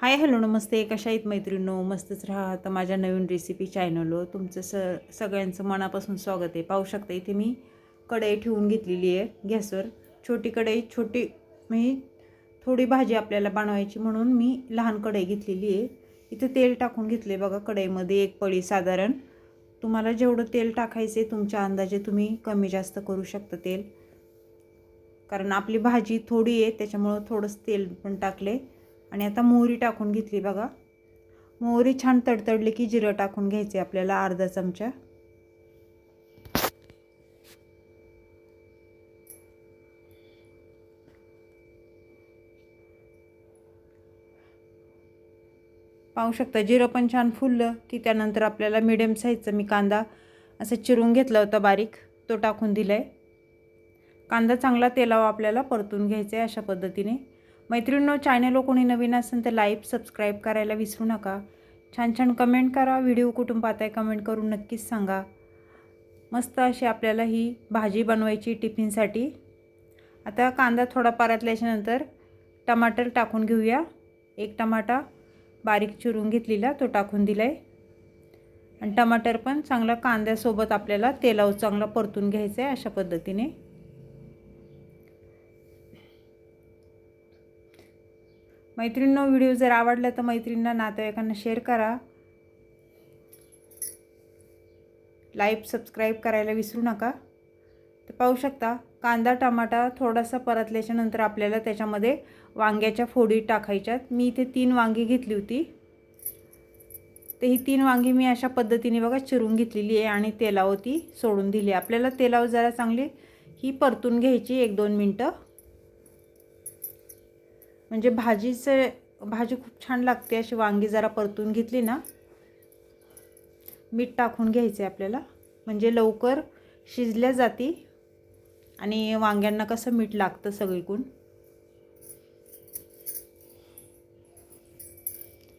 Hi hello नमस्ते. कशा आहेत मैत्रिणींनो? मस्तच राहा. तर माझ्या नवीन रेसिपी चॅनलवर तुमचं सगळ्यांचं मनापासून स्वागत आहे. पाहू शकता इथे मी कढई ठेवून घेतलेली आहे गॅसवर. छोटी कढई, छोटी मी थोडी भाजी आपल्याला बनवायची म्हणून मी लहान कढई घेतलेली आहे. इथे तेल टाकून घेतले बघा कढईमध्ये, एक पळी साधारण. तुम्हाला जेवढं तेल टाकायचे तुमच्या अंदाजे तुम्ही कमी जास्त करू शकता तेल, कारण आपली भाजी थोडी आहे त्याच्यामुळं थोडंसं तेल पण टाकले. आणि आता मोहरी टाकून घेतली बघा. मोहरी छान तडतडली की जिरं टाकून घ्यायचे आपल्याला अर्धा चमचा. पाहू शकता जिरं पण छान फुललं की त्यानंतर आपल्याला मीडियम साईजचा मी कांदा असं चिरून घेतला होता बारीक, तो टाकून दिलाय. कांदा चांगला तेलावर आपल्याला परतून घ्यायचा आहे अशा पद्धतीने. मैत्रिणींनो, चॅनलवर कोणी नवीन असेल तर लाईक सबस्क्राईब करायला विसरू नका. छान छान कमेंट करा. व्हिडिओ कुठून पाहताय कमेंट करून नक्कीच सांगा. मस्त अशी आपल्याला ही भाजी बनवायची टिफिनसाठी. आता कांदा थोडा परतल्याच्यानंतर टमाटर टाकून घेऊया. एक टमाटा बारीक चिरून घेतलेला तो टाकून दिलाय. आणि टमाटर पण चांगला कांद्यासोबत आपल्याला तेलावर चांगला परतून घ्यायचं आहे अशा पद्धतीने. मैत्रिणींनो, व्हिडिओ जर आवडला तर मैत्रिणींना, नातेवाईकांना शेअर करा. लाईक सबस्क्राईब करायला विसरू नका. तर पाहू शकता कांदा टमाटा थोडासा परतल्याच्या नंतर आपल्याला त्याच्यामध्ये वांग्याच्या फोडी टाकायच्यात. मी इथे 3 वांगी घेतली होती. तर ही 3 वांगी मी अशा पद्धतीने बघा चिरून घेतलेली आहे आणि तेलावरती सोडून दिली. आपल्याला तेलावर जरा चांगली ही परतून घ्यायची 1-2 मिनटं. म्हणजे भाजी खूप छान लागते अशी वांगी जरा परतून घेतली ना. मीठ टाकून घ्यायचे आपल्याला, म्हणजे लवकर शिजल्या जाती आणि वांग्यांना कसं मीठ लागतं सगळीकडून.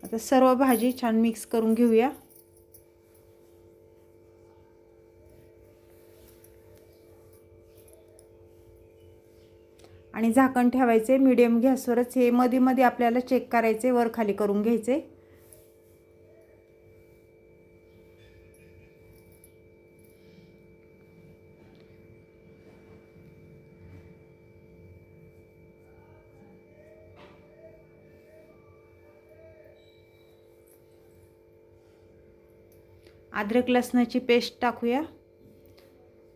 आता सर्व भाजी छान मिक्स करून घेऊया. आणि झाकण ठेवायचे मीडियम गॅसवरच. हे मध्ये मध्ये आपल्याला चेक करायचे, वर खाली करून घ्यायचे. अद्रक लसणाची पेस्ट टाकूया.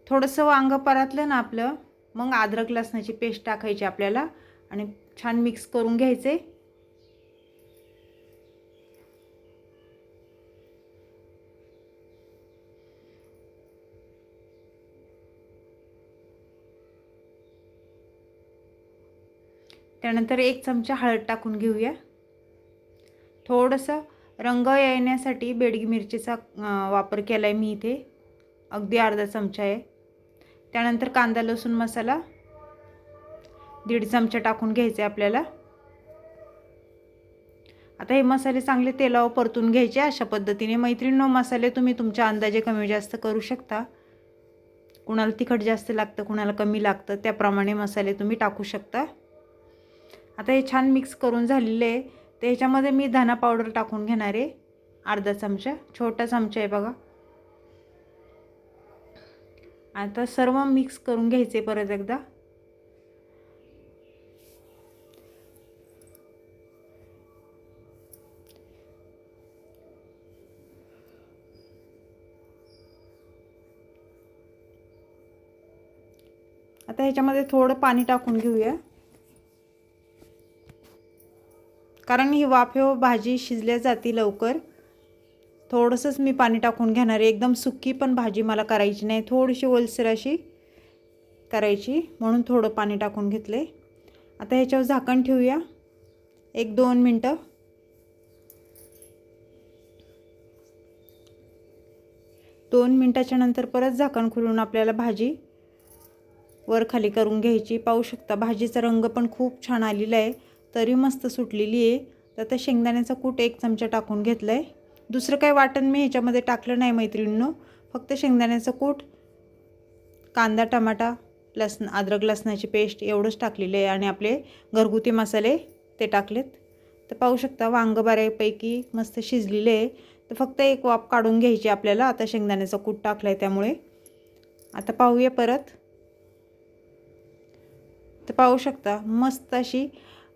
थोडंसं वांग परतलं ना आपलं, मग अद्रक लसणाची पेस्ट टाकायची आपल्याला आणि छान मिक्स करून घ्यायचे. त्यानंतर 1 चमचा हळद टाकून घेऊया. थोडंसं रंग येण्यासाठी बेडगी मिरचीचा वापर केला आहे मी इथे, अगदी अर्धा चमचा आहे. त्यानंतर कांदा लसूण मसाला 1.5 चमचा टाकून घ्यायचे आपल्याला. आता हे मसाले चांगले तेलावर परतून घ्यायचे अशा पद्धतीने. मैत्रिणींनो, मसाले तुम्ही तुमच्या अंदाजे कमी जास्त करू शकता. कुणाला तिखट जास्त लागतं, कुणाला कमी लागतं, त्याप्रमाणे मसाले तुम्ही टाकू शकता. आता हे छान मिक्स करून झालेले आहे. तर ह्याच्यामध्ये मी धना पावडर टाकून घेणार आहे अर्धा चमचा, छोटा चमचा आहे बघा. आता सर्व मिक्स करून घ्यायचे परत एकदा. आता ह्याच्यामध्ये थोडं पाणी टाकून घेऊया, कारण ही वाफेवर भाजी शिजल्या जाती लवकर. थोडंसंच मी पाणी टाकून घेणार आहे. एकदम सुकी पण भाजी मला करायची नाही, थोडीशी ओलसर अशी करायची, म्हणून थोडं पाणी टाकून घेतले. आता ह्याच्यावर झाकण ठेवूया 1-2 मिनटं. दोन मिनटाच्या नंतर परत झाकण खोलून आपल्याला भाजी वर खाली करून घ्यायची. पाहू शकता भाजीचा रंग पण खूप छान आलेला आहे, तरी मस्त सुटलेली आहे. तर आता शेंगदाण्याचा कूट 1 चमचा टाकून घेतला आहे. दुसरं काही वाटण मी ह्याच्यामध्ये टाकलं नाही मैत्रिणींनो, फक्त शेंगदाण्याचं कूट, कांदा टमाटा, अद्रक लसणाची पेस्ट एवढंच टाकलेलं आहे आणि आपले घरगुती मसाले ते टाकलेत. तर पाहू शकता वांगं बऱ्यापैकी मस्त शिजलेले आहे. तर फक्त एक वाफ काढून घ्यायची आपल्याला. आता शेंगदाण्याचा कूट टाकला आहे त्यामुळे. आता पाहूया परत. तर पाहू शकता मस्त अशी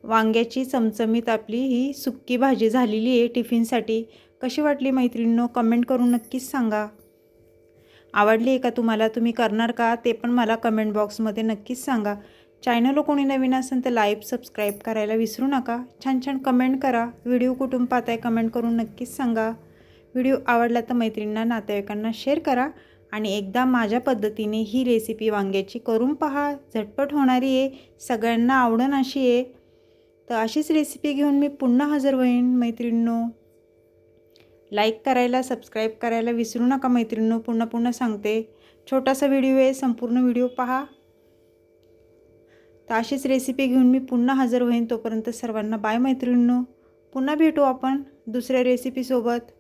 वांग्याची चमचमीत आपली ही सुक्की भाजी झालेली आहे टिफिनसाठी. कशी वाटली मैत्रिणींनो, कमेंट करून नक्कीच सांगा. आवडली आहे का तुम्हाला? तुम्ही करणार का ते पण मला कमेंट बॉक्समध्ये नक्कीच सांगा. चॅनलला कोणी नवीन असेल तर लाईक सबस्क्राईब करायला विसरू नका. छान छान कमेंट करा. व्हिडिओ कुठून पाहताय कमेंट करून नक्कीच सांगा. व्हिडिओ आवडला तर मैत्रिणींना नातेवाईकांना शेअर करा आणि एकदा माझ्या पद्धतीने ही रेसिपी वांग्याची करून पहा. झटपट होणारी आहे, सगळ्यांना आवडण अशी आहे. तर अशीच रेसिपी घेऊन मी पुन्हा हजर होईन मैत्रिणींनो. लाईक करायला सबस्क्राईब करायला विसरू नका मैत्रिणींनो. पुन्हा सांगते, छोटासा व्हिडिओ आहे, संपूर्ण व्हिडिओ पहा. तर अशीच रेसिपी घेऊन मी पुन्हा हजर होईन. तोपर्यंत सर्वांना बाय मैत्रिणींनो. पुन्हा भेटू आपण दुसऱ्या रेसिपीसोबत.